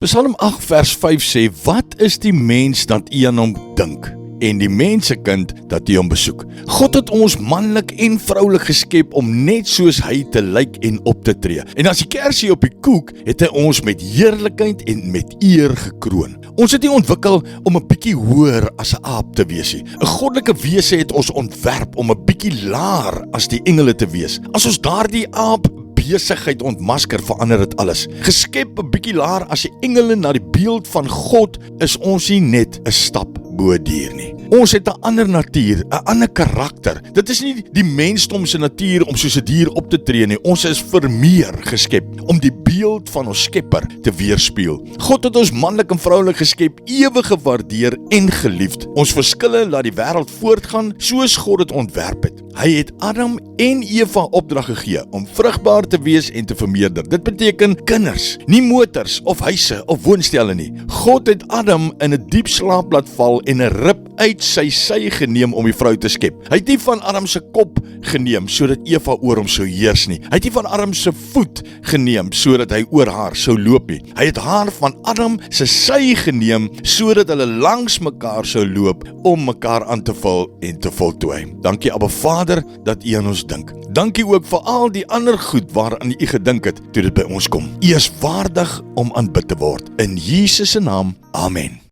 Psalm 8 vers 5 sê, wat is die mens dat u aan hom dink? En die mensekind dat u hom besoek. God het ons manlik en vroulik geskep om net soos hy te lyk en op te tree. En as die kersie op die koek, het hy ons met heerlikheid en met eer gekroon. Ons het nie ontwikkel om 'n bietjie hoër as 'n aap te wees nie. 'n Goddelike wese het ons ontwerp om 'n bietjie laer as die engele te wees. As ons daardie aap besigheid ontmasker, verander dit alles. Geskep 'n bietjie laer as die engele na die beeld van God, is ons nie net 'n stap bo dier nie. Ons het 'n ander natuur, 'n ander karakter. Dit is nie die mensdom se natuur om soos 'n dier op te tree nie. Ons is vir meer geskep, om die beeld van ons Skepper te weerspieël. God het ons manlik en vroulik geskep, ewig gewaardeer en geliefd. Ons verskille laat die wêreld voortgaan soos God dit ontwerp het. Hy het Adam en Eva opdrag gegee om vrugbaar te wees en te vermeerder. Dit beteken kinders, nie motors of huise of woonstelle nie. God het Adam in 'n diep slaap laat val en 'n rib uit sy sy geneem om die vrou te skep. Hy het nie van Adam se kop geneem sodat Eva oor hom sou heers nie. Hy het nie van Adam se voet geneem sodat hy oor haar sou loop nie. Hy het haar van Adam se sy geneem sodat hulle langs mekaar sou loop om mekaar aan te vul en te voltooi. Dankie Abba Vader dat U aan ons dink. Dankie ook vir al die ander goed waaraan U gedink het toe dit by ons kom. U is waardig om aanbid te word. In Jesus se naam, amen.